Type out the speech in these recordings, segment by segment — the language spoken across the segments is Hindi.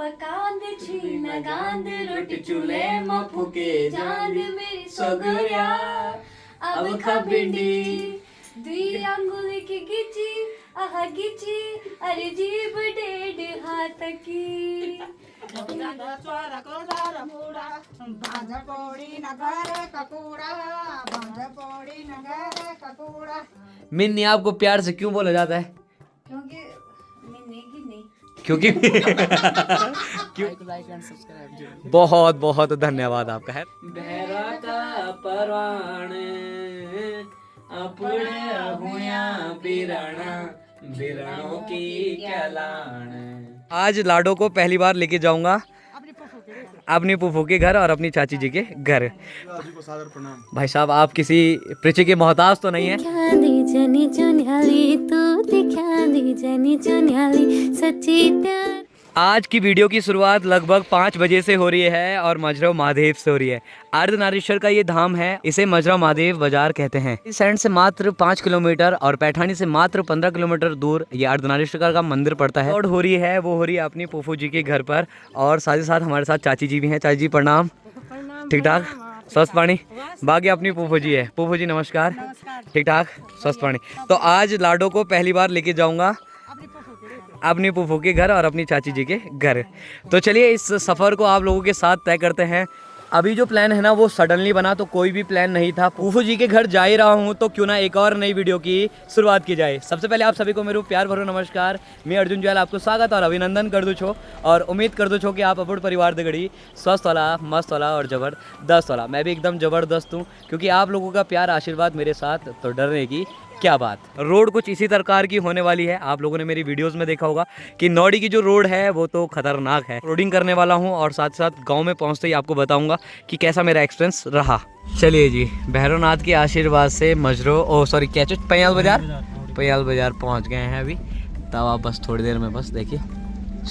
पकांद छीन गांद रोटी चूल्हे में फूके जांद मेरी सोगरिया अब खा भिंडी दुई अंगुली की गिची आहा गिची अरे जीभ डेढ़ हाथ की मिन्नी आपको प्यार से क्यों बोला जाता है? क्योंकि मिन्नी गिन्नी क्योंकि बहुत बहुत धन्यवाद आपका है। बहरा का परवान अपने अहुया बिराना बिरणों की क्या लान। आज लाडो को पहली बार लेके जाऊंगा अपनी फूफू के घर और अपनी चाची जी के घर। भाई साहब आप किसी परिचय के मोहताज तो नहीं है? आज की वीडियो की शुरुआत लगभग 5 बजे से हो रही है और मजरा महादेव से हो रही है। अर्धनारीश्वर का ये धाम है, इसे मजरा महादेव बाजार कहते हैं। इस एंड से मात्र 5 किलोमीटर और पैठानी से मात्र 15 किलोमीटर दूर ये अर्धनारीश्वर का मंदिर पड़ता है। और हो रही है वो हो रही है अपनी फूफू जी के घर पर और साथ ही साथ हमारे साथ चाची जी भी हैं। चाची जी प्रणाम, ठीक ठाक स्वस्थ पानी। बाकी अपनी फूफू जी है। फूफू जी नमस्कार, ठीक ठाक स्वस्थ पानी। तो आज लाडो को पहली बार लेके जाऊंगा अपनी फूफू के घर और अपनी चाची जी के घर। तो चलिए इस सफ़र को आप लोगों के साथ तय करते हैं। अभी जो प्लान है ना वो सडनली बना, तो कोई भी प्लान नहीं था। फूफू जी के घर जा ही रहा हूँ तो क्यों ना एक और नई वीडियो की शुरुआत की जाए। सबसे पहले आप सभी को मेरे प्यार भरो नमस्कार। मैं अर्जुन जुयाल आपको स्वागत और अभिनंदन कर दूँ छो और उम्मीद कर दूँ छो कि आप अपने परिवार दे घड़ी स्वस्थ वाला, मस्त वाला और ज़बरदस्त वाला। मैं भी एकदम ज़बरदस्त हूँ क्योंकि आप लोगों का प्यार आशीर्वाद मेरे साथ तो डरने की क्या बात। रोड कुछ इसी प्रकार की होने वाली है। आप लोगों ने मेरी वीडियोस में देखा होगा कि नौड़ी की जो रोड है वो तो खतरनाक है। रोडिंग करने वाला हूँ और साथ साथ गांव में पहुँचते ही आपको बताऊंगा कि कैसा मेरा एक्सपीरियंस रहा। चलिए जी, भैरवनाथ के आशीर्वाद से पयाल बाजार पहुँच गए हैं अभी। तब आप बस थोड़ी देर में बस देखिए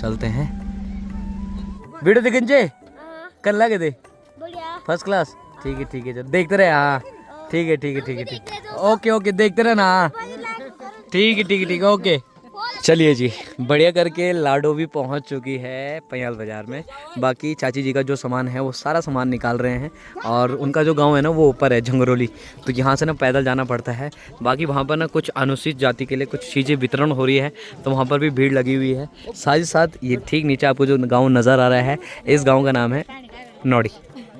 चलते हैं। वीडियो देखें जे कर लगे दे फर्स्ट क्लास। ठीक है चल देखते रहे। हाँ ठीक है ओके देखते रहे ना। ठीक है ओके। चलिए जी, बढ़िया करके लाडो भी पहुंच चुकी है पयाल बाजार में। बाकी चाची जी का जो सामान है वो सारा सामान निकाल रहे हैं और उनका जो गांव है ना वो ऊपर है झंगरोली, तो यहाँ से ना पैदल जाना पड़ता है। बाकी वहाँ पर ना कुछ अनुसूचित जाति के लिए कुछ चीज़ें वितरण हो रही है तो वहाँ पर भी भीड़ लगी हुई है। साथ ही साथ ये ठीक नीचे आपको जो गाँव नज़र आ रहा है, इस गाँव का नाम है नौड़ी।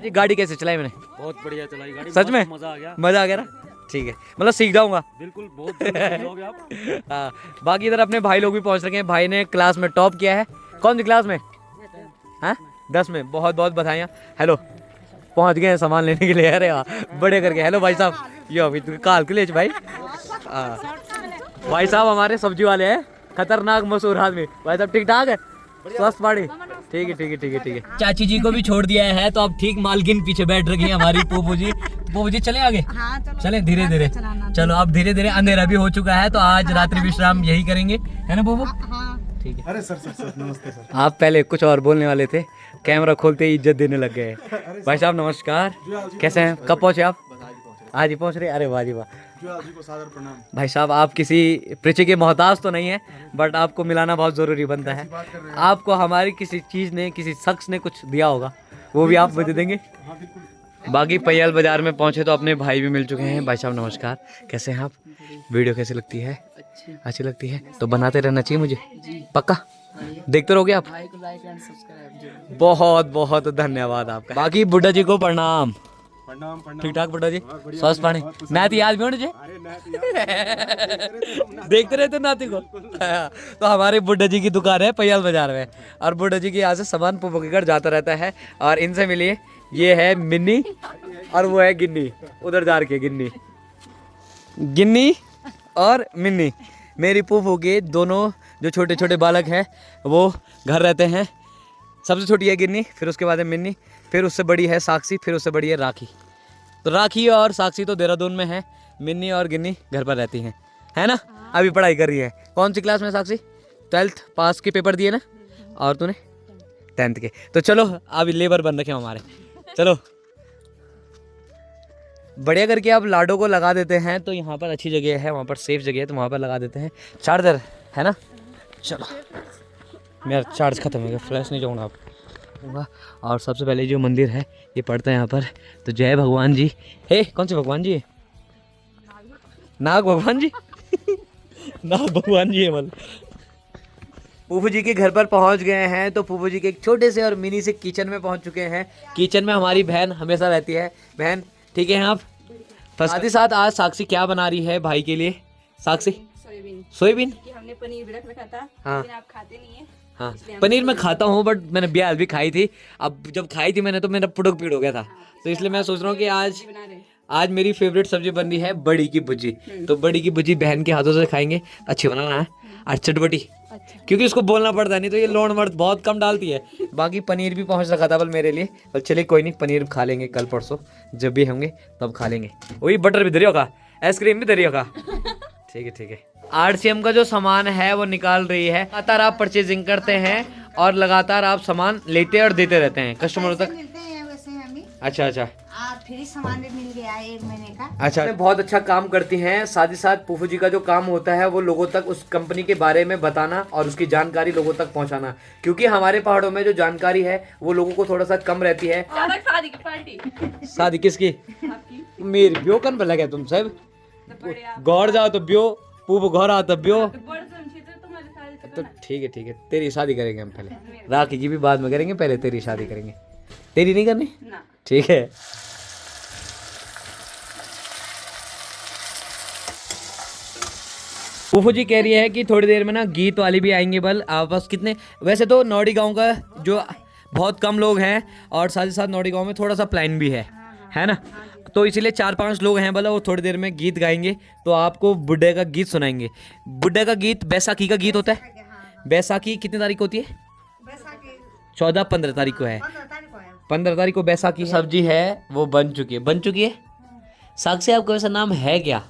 ये गाड़ी कैसे चलाई मैंने? बहुत बढ़िया चलाई गाड़ी। सच में मजा आ गया ना? ठीक है, मतलब सीख जाऊंगा बिल्कुल। बहुत आप। हाँ, बाकी इधर अपने भाई लोग भी पहुंच रखे हैं। भाई ने क्लास में टॉप किया है। कौन सी क्लास में? हाँ 10 में। बहुत बहुत बधाइयाँ। हेलो, पहुंच गए हैं सामान लेने के लिए। अरे वाह, बड़े करके। हेलो भाई साहब, ये अभी काल के लिए भाई। भाई साहब हमारे सब्जी वाले हैं, खतरनाक मशहूर आदमी। भाई साहब ठीक ठाक है, स्वस्थ बाड़ी। ठीक है। चाची जी को भी छोड़ दिया है तो अब ठीक मालकिन पीछे बैठ रखी है हमारी पोपो जी। पोपो जी चले आगे? हाँ, चले धीरे। चलो अब धीरे अंधेरा भी हो चुका है तो आज रात्रि विश्राम यही करेंगे, है ना पोपो? ठीक है। अरे सर नमस्ते सर। आप पहले कुछ और बोलने वाले थे, कैमरा खोलते ही इज्जत देने लग गए। भाई साहब नमस्कार, कैसे हैं? कब पहुँचे आप? आज ही पहुँच रहे? अरे वाह जी वाह। जी को सादर प्रणाम। भाई साहब आप किसी परिचय के मोहताज तो नहीं है, बट आपको मिलाना बहुत ज़रूरी बनता है। आपको हमारी किसी चीज़ ने, किसी शख्स ने कुछ दिया होगा, वो भी आप मुझे देंगे। बाकी पयाल बाजार में पहुंचे तो अपने भाई भी मिल चुके हैं। भाई साहब नमस्कार, कैसे हैं आप? वीडियो कैसी लगती है? अच्छी लगती है तो बनाते रहना चाहिए मुझे, पक्का देखते रहोगे आप? बहुत बहुत धन्यवाद आपका। बाकी बुड्ढा जी को प्रणाम। ठीक ठाक बुड्ढा जी, स्वस्थ पानी। नाती याद भी होने देखते रहते नाती को। तो हमारे बुड्ढा जी की दुकान है पयाल बाजार में और बुड्ढा जी के यहाँ से सामान पुपो के घर जाता रहता है। और इनसे मिलिए, ये है मिन्नी और वो है गिन्नी। उधर जा के गिन्नी और मिन्नी, मेरी फूफू के दोनों जो छोटे छोटे बालक हैं वो घर रहते हैं। सबसे छोटी है गिन्नी, फिर उसके बाद है मिन्नी, फिर उससे बड़ी है साक्षी, फिर उससे बड़ी है राखी। तो राखी और साक्षी तो देहरादून में है, मिन्नी और गिन्नी घर पर रहती हैं, है ना? अभी पढ़ाई कर रही है। कौन सी क्लास में साक्षी? 12th पास के पेपर दिए ना? और तूने 10th के। तो चलो अभी लेबर बन रखे हमारे। चलो बढ़िया करके आप लाडो को लगा देते हैं तो यहाँ पर अच्छी जगह है, वहाँ पर सेफ जगह है तो वहाँ पर लगा देते हैं। चार्जर है ना? चलो मेरा चार्ज खत्म हो गया, फ्लैश नहीं जाऊँगा आप। और सबसे पहले जो मंदिर है ये पड़ता है यहाँ पर, तो जय भगवान जी। हे कौन से भगवान जी है? नाग भगवान जी नाग भगवान जी है मतलब। फूफू जी के घर पर पहुंच गए हैं, तो फूफू जी के एक छोटे से और मिनी से किचन में पहुंच चुके हैं। किचन में हमारी बहन हमेशा रहती है। बहन ठीक है आप? साथ ही साथ आज साक्षी क्या बना रही है भाई के लिए? साक्षी सोयाबीन। हमने पनीर भी रख रखा था, हाँ। लेकिन आप खाते नहीं है। हाँ पनीर मैं खाता हूँ, बट मैंने ब्याल भी खाई थी। अब जब खाई थी मैंने तो मेरा पुड़क पीड़ हो गया था, तो इसलिए मैं सोच रहा हूँ कि आज मेरी फेवरेट सब्जी बन रही है बड़ी की भुजी। तो बड़ी की भुजी बहन के हाथों से खाएंगे, अच्छी बनाना है और चटपटी, क्योंकि उसको बोलना पड़ता नहीं तो ये लौंड मर्द बहुत कम डालती है। बाकी पनीर भी पहुंच रखा था बल मेरे लिए, बल चलिए कोई नहीं, पनीर खा लेंगे कल परसों जब भी होंगे तब खा लेंगे। वही बटर भी दरियो का, आइसक्रीम भी दरियो का। ठीक है ठीक है। RCM का जो सामान है वो निकाल रही है। लगातार आप परचेजिंग करते हैं और लगातार आप सामान लेते और देते रहते हैं कस्टमरों तक। मिलते हैं वैसे हमें, अच्छा फ्री सामान भी मिल गया है 1 महीने का। अच्छा, बहुत अच्छा काम करती हैं। साथ ही साथ फूफू जी का जो काम होता है वो लोगों तक उस कंपनी के बारे में बताना और उसकी जानकारी लोगों तक पहुंचाना, क्योंकि हमारे पहाड़ों में जो जानकारी है वो लोगों को थोड़ा सा कम रहती है। शादी की पार्टी। शादी किसकी? मेरी ब्यो कन पे लगे तुम सब, गौर जाओ तो ब्यो, पूब घर आओ तो ब्यो। तो ठीक है, तेरी शादी करेंगे हम पहले, राखी की भी बाद में करेंगे, पहले तेरी शादी करेंगे। तेरी नहीं करनी? ठीक है। फूफू जी कह रही है कि थोड़ी देर में ना गीत वाली भी आएंगे। बल आप बस कितने, वैसे तो नौड़ी गांव का जो बहुत कम लोग हैं और साथ ही साथ नौड़ी गांव में थोड़ा सा प्लान भी है ना, तो इसीलिए 4-5 लोग हैं भला, वो थोड़ी देर में गीत गाएंगे तो आपको बुड्ढे का गीत सुनाएंगे। बुड्ढे का गीत बैसाखी का गीत होता है। बैसाखी कितनी तारीख को होती है? 14-15 तारीख को है। 15 तारीख को बैसाखी। सब्जी है वो बन चुकी है। साक्षी आपका वैसा नाम है क्या?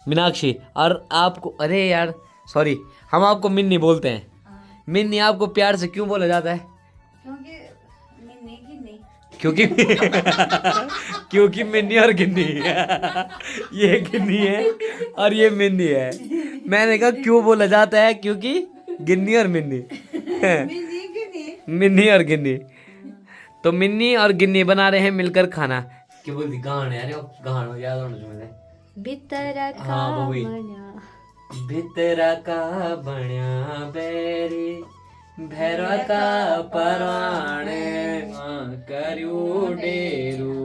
मीनाक्षी। और आपको, अरे यार सॉरी, हम आपको मिन्नी बोलते हैं। मिन्नी आपको प्यार से क्यों बोला जाता है? क्योंकि मिन्नी और गिन्नी ये गिन्नी है और ये मिन्नी है। मैंने कहा क्यों बोला जाता है? क्योंकि गिन्नी और मिन्नी मिन्नी और गिन्नी। तो मिन्नी और गिन्नी बना रहे हैं मिलकर खाना। क्या बोलती गान यार, गान याद होना चाहिए। भितरा का बन्या, भितरा का बन्या बैरी, भैरवा का पराणे करियो डेरू,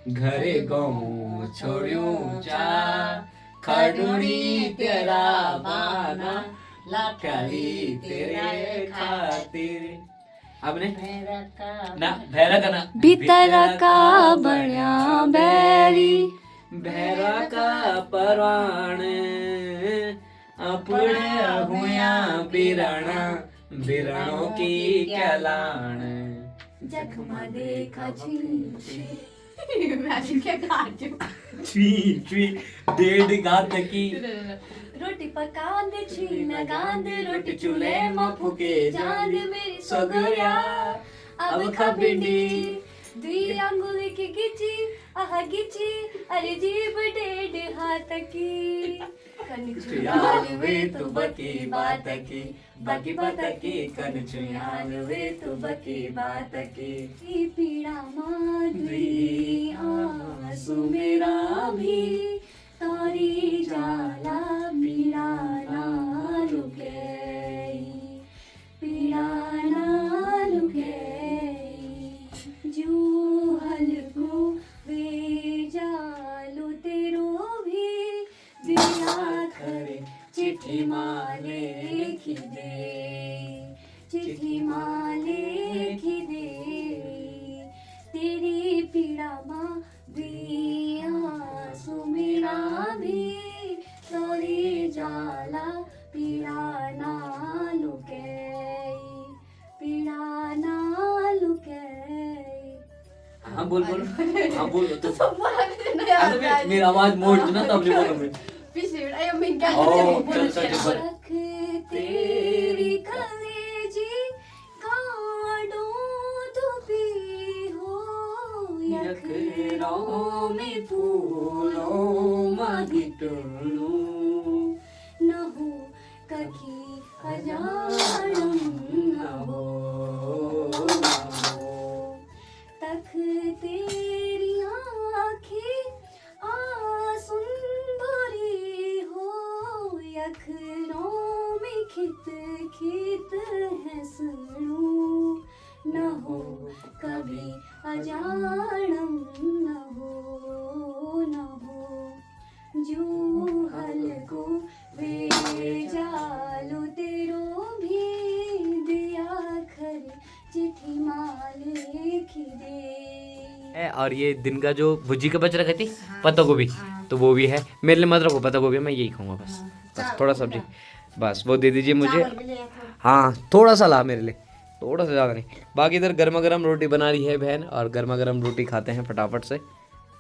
घरे गाँव छोड़ियो चा, खडुनी तेरा बाना, लाठी तेरे खातिर। आपने ना भैरा का ना, भितरा का बन्या बैरी, भैरा का पराण अपने हुआ बिराना, बिरणों की क्या लान, जख्मा देखा मैं क्या गाती हूँ। छुई डेढ़ गात की रोटी पकान दे छीना गांद, रोटी चूल्हे में फूके जांद, मेरी सोगरिया अब खा भिंडी, दुई अंगुली की गिची आहा गिची, अरे जीभ 1.5 हाथ की, कन चुयाल वे तू बकी बात की, बाकी बात की, कन चुयाल वे तू बकी बात की, पीड़ा माधुरी आंसू मेरा भी, तोरी जाला पीड़ा ना लुके, पीड़ा ना लुके, जू हलको वे जालू तेरो भी, बिना खरे चिट्ठी माले की दे, चिट्ठी माले की दे, तेरी पीड़ा माँ भी आंसू मेरा भी, तोरी जाला पीड़ा ना लुके, पीड़ा ना लुके। हाँ बोल हाँ बोल तो मेरी आवाज मोड़ ना तब नहीं बोलूं मैं। चल तेरी कलेजी काडो तो भी हो, यखरों में फूलों मागिटलू, न हो ककी हजारों अजाणम न हो जो हलको वे जालो तेरो भी दिया खर चिट्ठी माले खिदे। और ये दिन का जो भुजी का बच रखी थी पत्ता गोभी, तो वो भी है मेरे लिए मत रखो पत्ता गोभी, मैं यही खाऊंगा बस थोड़ा सब्जी, बस वो दे दीजिए मुझे। हाँ थोड़ा सा ला मेरे लिए, थोड़ा सा ज़्यादा नहीं। बाकी इधर गर्मा गर्म रोटी बना रही है बहन और गर्मा गर्म रोटी खाते हैं फटाफट से।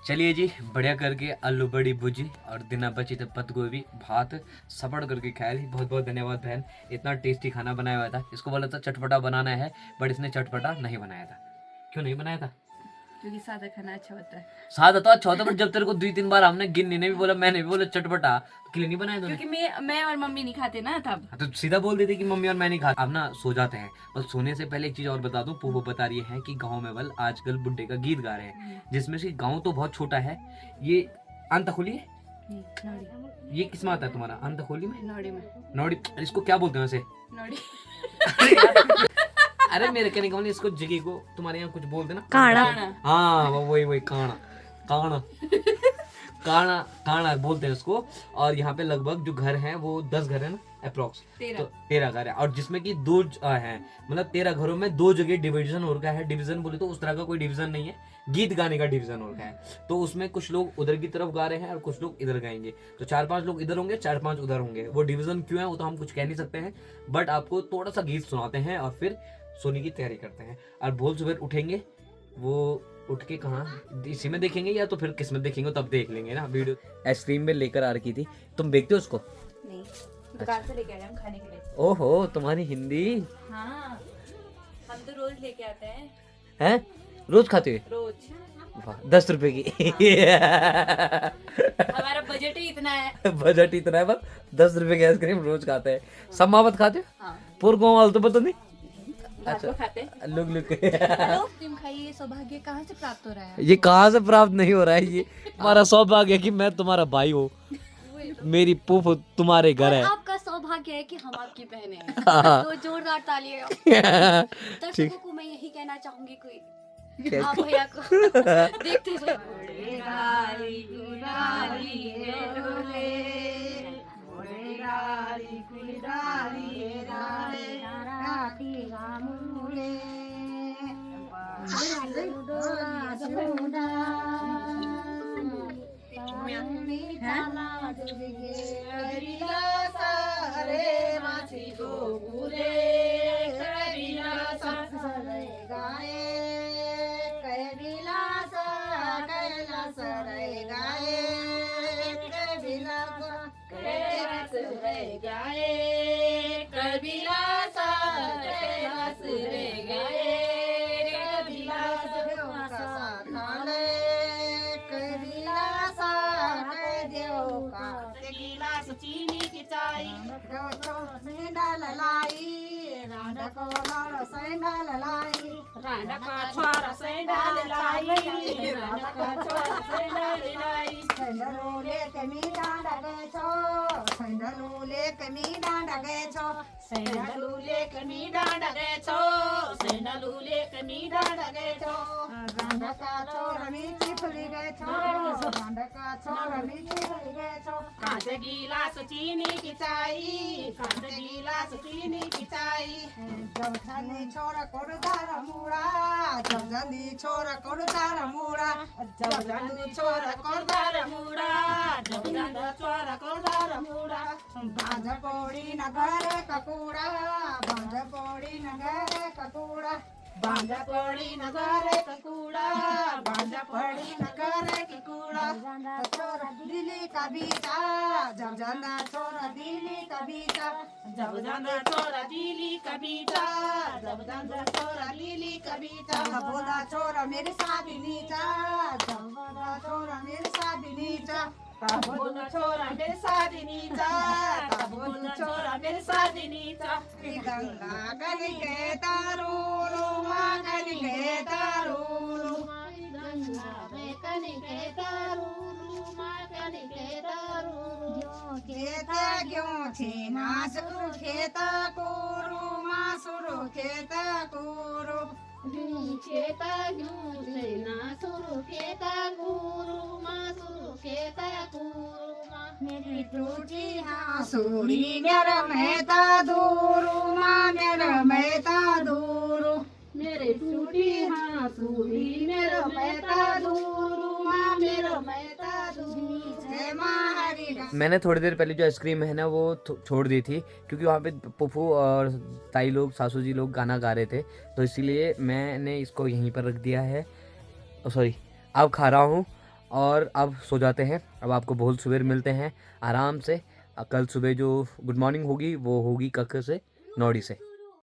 चलिए जी, बढ़िया करके आलू बड़ी भुजी और दिना बची तो पत्ता गोभी भात सपड़ करके खाया ली। बहुत बहुत धन्यवाद बहन, इतना टेस्टी खाना बनाया हुआ था। इसको बोला था चटपटा बनाना है बट इसने चटपटा नहीं बनाया था। क्यों नहीं बनाया था? क्योंकि सादा खाना अच्छा होता है। सादा तो अच्छा होता है बट जब तेरे को 2-3 बार हमने गिन्नी ने भी बोला, मैंने भी बोला चटपटा, तो क्यों नहीं बनाया तूने? क्योंकि मैं और मम्मी नहीं खाते ना तब। तो सीधा बोल देते कि मम्मी और मैं नहीं खाता। अब ना सो जाते हैं। बस सोने से पहले एक चीज और बता दूं, पोपो बता रही है कि गाँव में बल आजकल बुड्ढे का गीत गा रहे हैं, जिसमें से गाँव तो बहुत छोटा है। ये अंतखोली है, नौड़ी। ये किस में आता है तुम्हारा अंतखोली में? नौड़ी में। नौड़ी, इसको क्या बोलते हैं वैसे? नौड़ी। अरे मेरे कहने का मतलब इसको जगह को तुम्हारे यहाँ कुछ बोलते ना, काड़ा। हाँ वही काना काना काना काना बोलते हैं उसको। और यहाँ पे लगभग जो घर हैं वो 10 घर है ना अप्रोक्स, तो 13 घर है। और जिसमें कि 2 हैं, मतलब 13 घरों में 2 जगह डिवीजन हो रखा है। डिवीजन बोले तो उस तरह का कोई डिवीजन नहीं है, गीत गाने का डिवीजन हो रखा है। तो उसमें कुछ लोग उधर की तरफ गा रहे हैं और कुछ लोग इधर गाएंगे, तो 4-5 लोग इधर होंगे, 4-5 उधर होंगे। वो डिवीजन क्यों है वो तो हम कुछ कह नहीं सकते हैं, बट आपको थोड़ा सा गीत सुनाते हैं और फिर सोने की तैयारी करते हैं। और बहुत सुबह उठेंगे, वो उठ के कहाँ इसी में देखेंगे या तो फिर किस्मत देखेंगे, तब देख लेंगे ना वीडियो। आइसक्रीम में लेकर आ रखी थी, तुम बेचते हो उसको? नहीं, दुकान से लेके आए हम खाने के लिए। ओहो तुम्हारी हिंदी। हाँ, हम तो रोज लेके आते हैं। हैं? रोज खाते हो? रोज। वाह, 10 रुपए की। हमारा बजट ही इतना है। बजट इतना है, बस 10 रुपए की आइसक्रीम रोज खाते हैं। समावत खाते हो? हाँ। पूर गाँव वाले तो पता नहीं। अच्छा खाते। लुक तुम खाइए, सौभाग्य कहाँ से प्राप्त हो रहा है? ये कहाँ से प्राप्त नहीं हो रहा है, ये हमारा सौभाग्य है कि मैं तुम्हारा भाई हूँ, मेरी फूफू तुम्हारे घर है। आपका सौभाग्य है कि हम आपकी बहन हैं। तो जोरदार तालियां। दर्शकों को मैं यही कहना चाहूंगी, कोई आप भैया को देखते गिलास चीनी की चाई, गिलास चीनी की चाई। जल्दी छोरा कोड़दार मुड़ा, जल्दी छोरा कोड़दार मुड़ा, जल्दी छोरा कोड़दार मुड़ा, जल्दी छोरा कोड़दार मुड़ा। भाज पौड़ी नगर ककूड़ा, भाज पौड़ी नगर ककूड़ा, भाज पौड़ी नगर ककूड़ा, भाज पौड़ी नगर ककूड़ा। छोरा दिल्ली का बीचा, जब जाना छोरा दिल्ली का बीचा, जब जाना छोरा दिल्ली का बीचा, जब जाना छोरा दिल्ली का बीचा। बोला छोरा मेरे शादी नीचा, जब बोला छोरा मेरे शादी नीचा, बोला छोरा मेरे शादी नीचा, बोला छोरा मेरे शादी नीचा। गंगा गन के तारू रूमा गन के तारू, गंगा में गन के तारू रूमा गन के तारू। खेता क्यों छे मासुरु खेता कोरु, मासुरु खेता कोरु, Jung keta jung sena suru keta guru ma suru keta guru ma. मेरी टूटी हाँसूरी मेरा मेहता दूरू माँ मेरा मेहता दूरू मेरे टूटी हाँसूरी मेरा मेहता दूरू माँ मेरा मेहता दूरू. जय माँ हरि राम. मैंने थोड़ी देर पहले जो आइसक्रीम है ना वो छोड़ दी थी, क्योंकि वहाँ पे पप्पू और ताई लोग, सासू जी लोग गाना गा रहे थे, तो इसीलिए मैंने इसको यहीं पर रख दिया है. सॉरी, अब खा रहा हूँ और अब सो जाते हैं. अब आपको बहुत सुबह मिलते हैं आराम से. कल सुबह जो गुड मॉर्निंग होगी वो होगी कक्कर से 9 से.